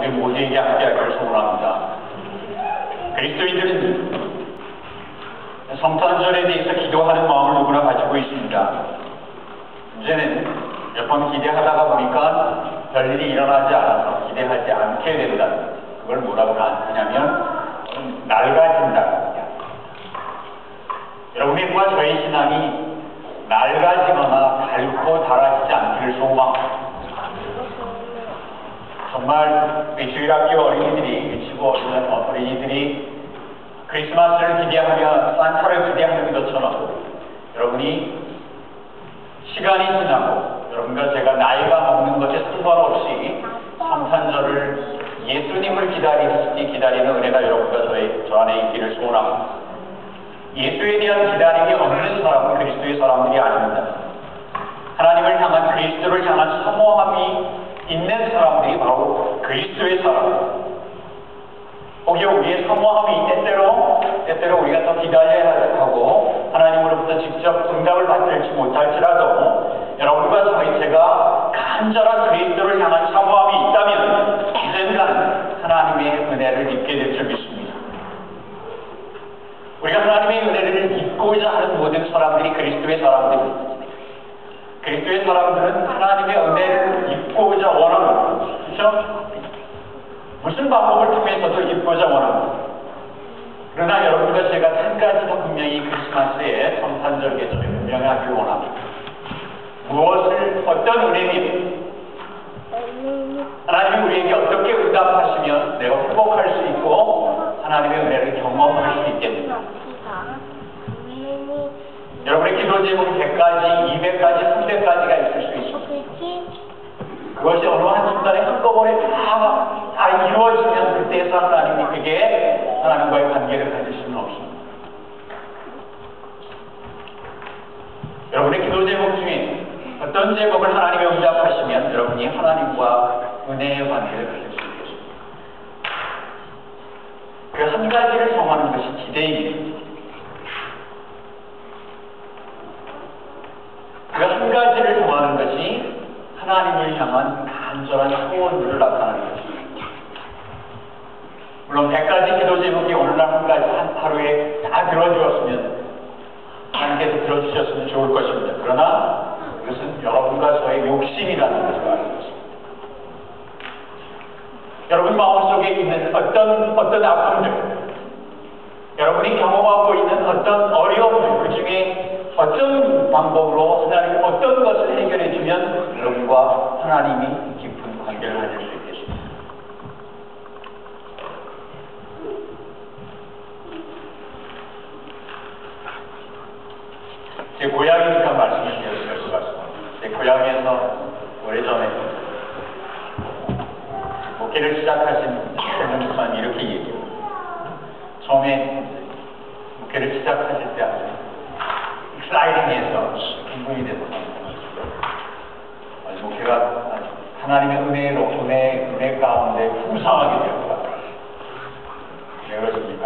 우리 모두에게 함께하기를 소원합니다. 그리스도인들은 성탄절에 대해서 기도하는 마음을 누구나 가지고 있습니다. 문제는 몇 번 기대하다가 보니까 별일이 일어나지 않아서 기대하지 않게 된다. 그걸 뭐라고 하냐면 낡아진다. 여러분과 저의 신앙이 낡아지거나 닳고 닳아지지 않기를 소망합니다. 정말 주일학교 어린이들이, 유치부 어린이들이 크리스마스를 기대하며 산타를 기대하는 것처럼 여러분이 시간이 지나고 여러분과 제가 나이가 먹는 것에 상관없이 성탄절을 예수님을 기다리는 은혜가 여러분과 저 안에 있기를 소원합니다. 예수에 대한 기다림이 없는 사람은 그리스도의 사람들이 아닙니다. 하나님을 향한 그리스도를 향한 사모함이 있는 사람들이 바로 그리스도의 사람입니다. 거기에 우리의 사모함이 때때로 우리가 더 기다려야 하고 하나님으로부터 직접 응답을 받지 못할지라도 여러분과 제가 간절한 그리스도를 향한 사모함이 있다면 언젠가는 하나님의 은혜를 입게 될 줄 믿습니다. 우리가 하나님의 은혜를 입고자 하는 모든 사람들이 그리스도의 사람들입니다. 그리스도의 사람들은 하나님의 은혜를 입고자 원합니다. 그렇죠? 무슨 방법을 통해서도 입고자 원합니다. 그러나 여러분과 제가 한 가지가 분명히 크리스마스에 성탄절 계절에 분명히 하길 원합니다. 무엇을, 어떤 은혜면 하나님이 우리에게 어떻게 응답하시면 내가 회복할 수 있고 하나님의 은혜를 경험할 수 있겠는가. 여러분의 기도 제목이 100가지, 200가지, 300가지가 있을 수 있습니다. 그것이 어느 한순간에 한꺼번에 다 이루어지면 그때에서 하나님이 그게 하나님과의 관계를 가질 수는 없습니다. 여러분의 기도 제목 중에 어떤 제목을 하나님이 응답하시면 여러분이 하나님과 은혜의 관계를 가질 수 있겠습니다. 그 한 가지를 정하는 것이 기대입니다. 그 한 가지를 정하는 것이 하나님을 향한 간절한 소원들을 나타내는 것입니다. 물론 100가지 기도 제목이 어느 날 한 가지 한 하루에 다 들어주었으면 하나님께서 들어주셨으면 좋을 것입니다. 그러나 이것은 여러분과 저의 욕심이라는 것을 아는 것입니다. 여러분 마음속에 있는 어떤 아픔들, 여러분이 경험하고 있는 어떤 어려움들, 그 중에 어떤 방법으로 하나님이 어떤 것을 해결해 주면 여러분과 하나님이 깊은 관계를 가질 수 있겠습니다. 제 고향이니까 말씀을 드려도 될 것 같습니다. 제 고향에서 오래전에 목회를 시작하신 목사님이 이렇게 얘기해요. 처음에 목회를 시작하실 때 아주 익사이팅해서 기분이 돼서 목회가 하나님의 은혜 가운데 풍성하게 될 것 같아요. 왜 그렇습니까?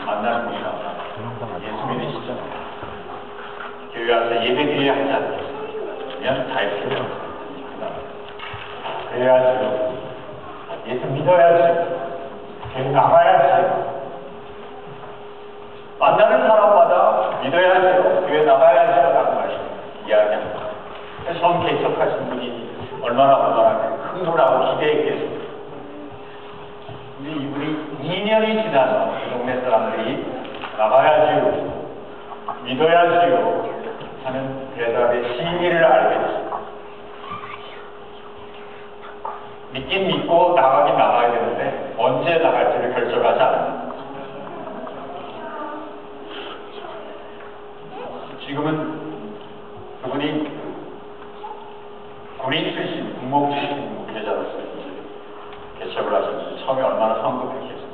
만나는 분이 예수 믿으시죠? 교회 와서 예배 드려야 하지 않겠어요? 그러면 다 있어요. 그래야지. 예수 믿어야지. 교회 나가야지. 만나는 사람마다 믿어야죠. 교회 나가야죠. 라고 이야기합니다. 처음 개척하신 분이 얼마나 흥분하고 기대했겠습니까? 근데 이분이 2년이 지나서 그 동네 사람들이 나가야지요. 믿어야지요. 하는 대답의 진리를 알게 됐습니다. 믿긴 믿고 나가긴 나가야 되는데 언제 나갈지를 결정하지 않습니다. 지금은 그분이 군인 출신, 군목 출신 목회자로서 개척을 하셨는데 처음에 얼마나 성급했겠습니까?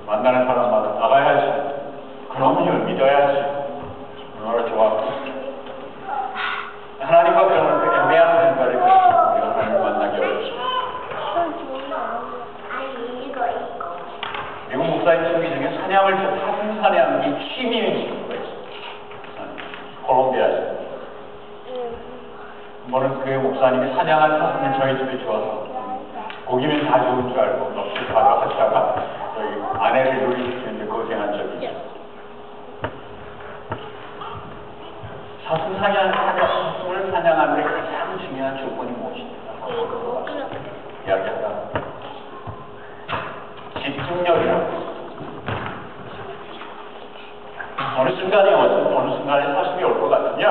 만나는 사람마다 나가야지. 그럼요, 믿어야지. 얼마나 좋았고. 하나님과 그런 그 애매한 생각을 가지고 우리가 하나님을 만나기 어렵습니다. 미국 목사님 중에 사냥을 사냥이 취미이신 거예요. 콜롬비아에서. 한 번은 그 목사님이 사냥을 하면 저희 집에 좋아서 고기면 다 좋은 줄 알고 넋을 바로 하다가 저희 아내를 요리시키는데 고생한 적이 있어요. 사슴을 사냥하는 데 가장 중요한 조건이 무엇입니까? 이야기하다 집중력이라고. 어느 순간에 사슴이 올 것 같으면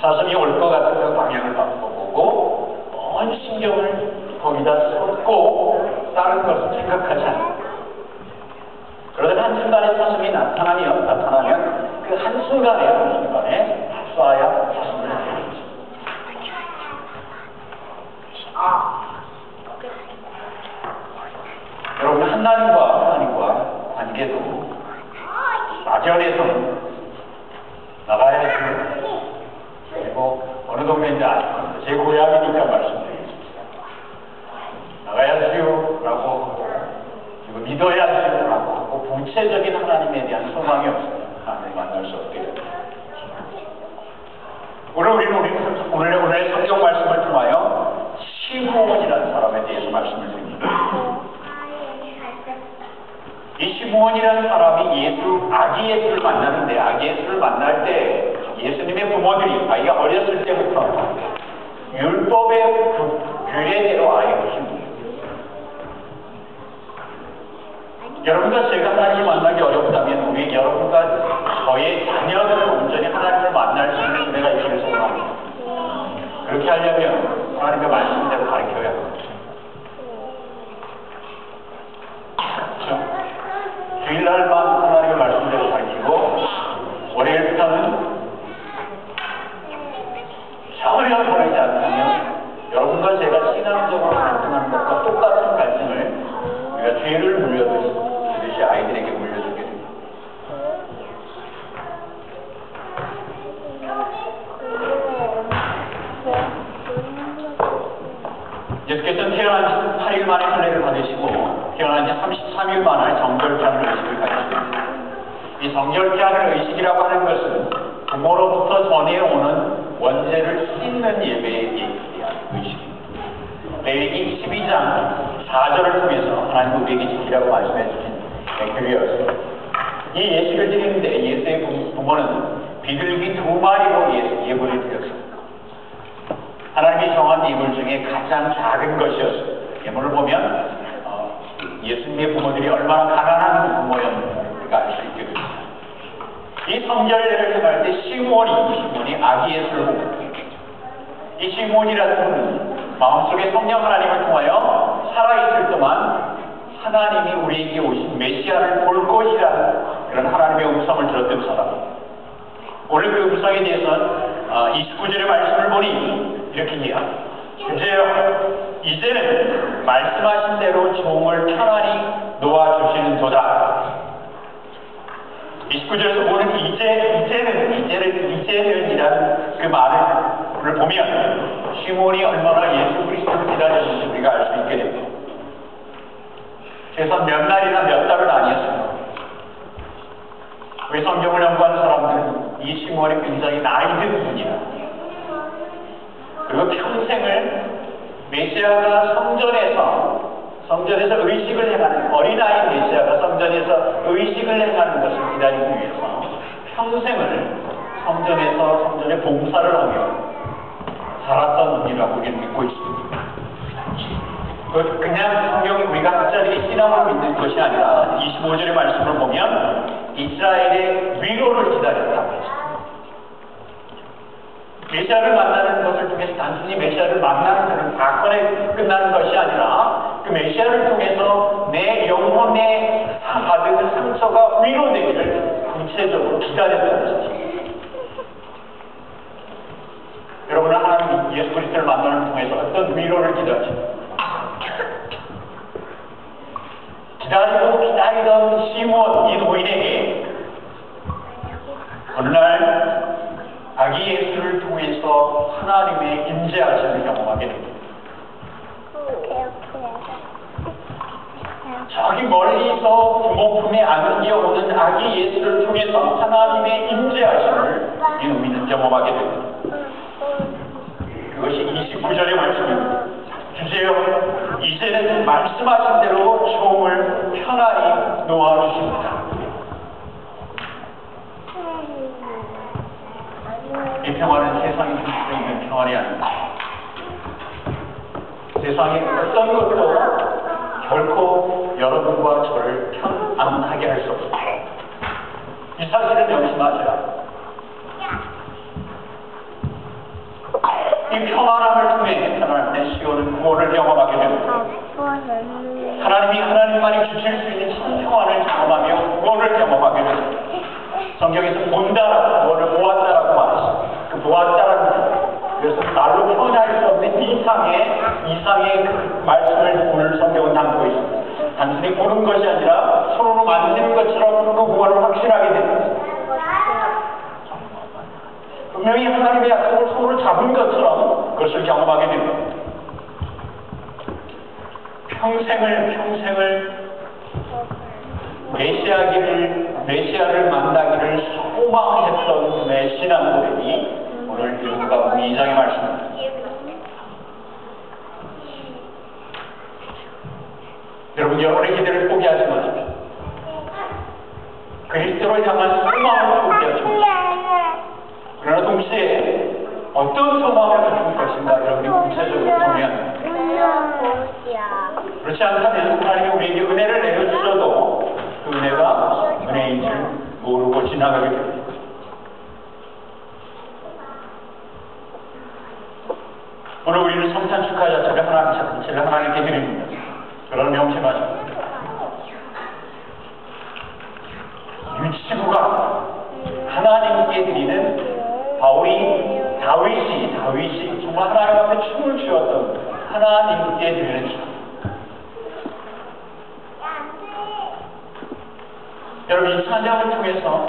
사슴이 올 것 같으면 방향을 바꿔보고 온 신경을 거기다 쏟고 다른 것을 생각하지 않아요. 그러다가 한순간에 사슴이 나타나면 그 한순간에 쏴야 사슴을 잡습니다. 여러분 하나님과 관계도 막연해서는 나가야지. 그리고 어느 동네인지 아실 겁니다. 제 고향이니까 말씀드리겠습니다. 나가야지요 라고 그리고 믿어야지요 라고 하고 구체적인 하나님에 대한 소망이 없습니다. 하나님을 만날 수 없게 됩니다. 오늘 성경 말씀을 통하여 시므온이라는 사람에 대해서 말씀을 드립니다. 이 시므온이라는 사람이 아기 예수를 만나는데, 아기 예수를 만날 때 예수님의 부모들이 아이가 어렸을 때부터 율법의 규례대로 아이를 키웁니다. 여러분과 제가 하나님을 만나기 어렵다면 우리 여러분과 저의 자녀들은 온전히 하나님을 만날 수 있는 은혜가 있기를 소원합니다. 그렇게 하려면 하나님의 말씀대로 가르쳐야 합니다. 그렇죠? 주일날만 하나님의 말씀대로 가르치고 월요일부터는 전혀 다르지 않다면 여러분과 제가 신앙적으로 갈등하는 것과 똑같은 갈등을 우리가 죄를 물려주듯이 아이들에게 물려주게 됩니다. 예수께서는 태어난 지 8일 만에 할례를 받으시고 태어난 지 33일 만에 정결케하는 의식을 가지십니다. 이 정결케하는 의식이라고 하는 것은 부모로부터 전해오는 원죄를 씻는 예배에 대한 의식입니다. 레위기 12장 4절을 통해서 하나님 우리에게 지키라고 말씀해 주신 규례였습니다. 이 예식을 드리는데 예수의 부모는 비둘기 2마리로 예물을 드렸습니다. 하나님이 정한 예물 중에 가장 작은 것이었습니다. 예물을 보면 예수님의 부모들이 얼마나 가난한 부모였는지가 알 수 있게 됩니다. 이 성결례를 행할 때 시므온이 아기 예수를 보고 이 시므온이라는 분은 마음속에 성령 하나님을 통하여 살아있을 동안 하나님이 우리에게 오신 메시아를 볼 것이라는 그런 하나님의 음성을 들었던 사람입니다. 오늘 그 음성에 대해서는 29절의 말씀을 보니 이렇게 이해합니다. 주제여 이제는 말씀하신 대로 종을 편안히 놓아주시는 도다. 29절에서 보는 이제는이라는 그 말을 보면 시몬이 얼마나 예수 그리스도를 기다렸는지 우리가 알 수 있게 됩니다. 그래서 몇 날이나 몇 달은 아니었습니다. 우리 성경을 연구하는 사람들은 이 시몬이 굉장히 나이든 분이다. 그리고 평생을 메시아가 성전에서 의식을 행하는 어린아이 메시아가 성전에서 의식을 행하는 것을 기다리기 위해서 평생을 성전의 봉사를 하며 살았던 분이라고 우리는 믿고 있습니다. 그냥 성경이 우리가 학자들이 신앙을 믿는 것이 아니라 25절의 말씀을 보면 이스라엘의 위로를 기다렸다고 했습니다. 메시아를 만나는 것을 통해서 단순히 메시아를 만나는 그런 사건에 끝나는 것이 아니라 그 메시아를 통해서 내 영혼에 받은 상처가 위로되기를 구체적으로 기다렸다는 것입니다. 여러분은 하나님 예수 그리스도를 만나는 통해서 어떤 위로를 기다리십니까? 기다리던 시몬 이 노인에게 어느 날 아기 예수를 통해서 하나님의 임재하심을 경험하게 됩니다. 저기 멀리서 부모 품에 안겨오는 아기 예수를 통해서 하나님의 임재하심을 이 노인은 경험하게 됩니다. 그것이 29절의 말씀입니다. 주제여 이제 주님께서는 말씀하신 대로 종을 편안히 놓아주십니다. 이 평화는 세상이 줄 수 있는 평안이 아닙니다. 세상의 어떤 것도 결코 여러분과 저를 편안하게 할 수 없습니다. 이 사실을 명심하셔야 이 평안함을 통해 하나님의 시온은 구원을 경험하게 됩니다. 하나님이 하나님만이 주실 수 있는 참 평안을 경험하며 구원을 경험하게 됩니다. 성경에서 본다라고 구원을 보았다라고 말했습니다. 그 보았다라는 것, 그래서 말로 표현할 수 없는 이상의 그 말씀을 오늘 성경은 담고 있습니다. 단순히 보는 것이 아니라 서로로 만지는 것처럼 그 구원을 확신하게 됩니다. 분명히 하나님의 약속을 손으로 잡은 것처럼 그것을 경험하게 됩니다. 평생을 메시아를 만나기를 소망했던 내 신앙 고백이 오늘 누가복음 2장의 말씀입니다. 여러분, 여러분의 기대를 포기하지 마십시오. 그리스도를 향한 소망을 포기하지 마십시오. 그러나 동시에 어떤 소망을 가진 것인가 여러분이 구체적으로 정의합니다. 그렇지 않다면 하나님이 우리에게 은혜를 내려주셔도 그 은혜가 은혜인 줄 모르고 지나가게 됩니다. 오늘 우리는 성탄 축하 자체를 하나님께 드립니다. 그런 명심하십니다. 이 지구가 하나님께 드리는 다윗이 정말 하나님 앞에 춤을 추었던 하나님께 드리는 춤. 여러분, 이 찬양을 통해서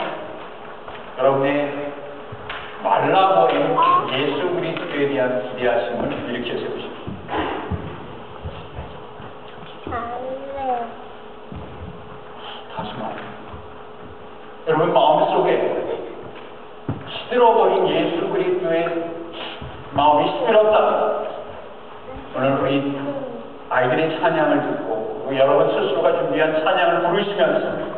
여러분의 말라버린 예수 그리스도에 대한 기대하심을 일으켜 세우십시오. 다시 말해요. 여러분 마음속에 시들어버린 예수 그리스도의 마음이 시들었다. 오늘 우리 아이들의 찬양을 듣고 여러분 스스로가 준비한 찬양을 부르시면서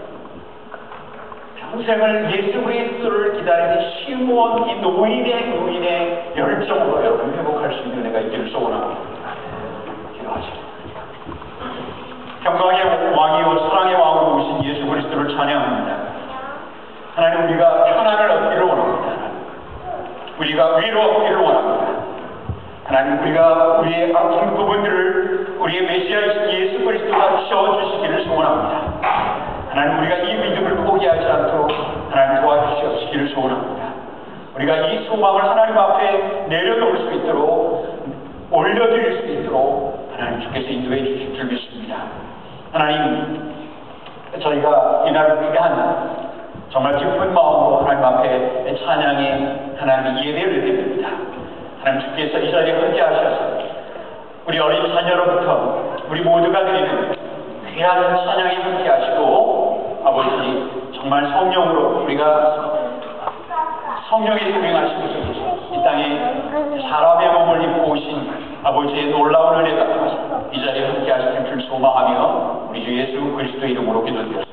평생을 예수 그리스도를 기다리는 시무원 이 노인의 열정으로 여러분 회복할 수 있는 은혜가 있기를 소원합니다. 기도하십시오. 평강의 왕이요 사랑의 왕으로 오신 예수 그리스도를 찬양합니다. 하나님, 우리가 편안을 얻기를 원합니다. 우리가 위로 얻기를 원합니다. 하나님, 우리가 우리의 아픈 부분들을 우리의 메시아이신 예수 그리스도가 채워주시기를 소원합니다. 하나님, 우리가 이 믿음을 포기하지 않도록 하나님 도와주시기를 소원합니다. 우리가 이 소망을 하나님 앞에 내려놓을 수 있도록 올려드릴 수 있도록 하나님 주께서 인도해 주실 줄 믿습니다. 하나님, 저희가 이날을 위한 정말 기쁜 마음으로 하나님 앞에 찬양의 하나님 예배를 드립니다. 하나님 주께서 이 자리에 함께 하셔서 우리 어린 자녀로부터 우리 모두가 드리는 귀한 찬양에 함께 하시고 아버지 정말 성령으로 우리가 성령의 동행하시고 이 땅에 사람의 몸을 입고 오신 아버지의 놀라운 은혜가 이 자리에 함께 하시길 줄 소망하며 우리 주 예수 그리스도의 이름으로 기도드렸습니다.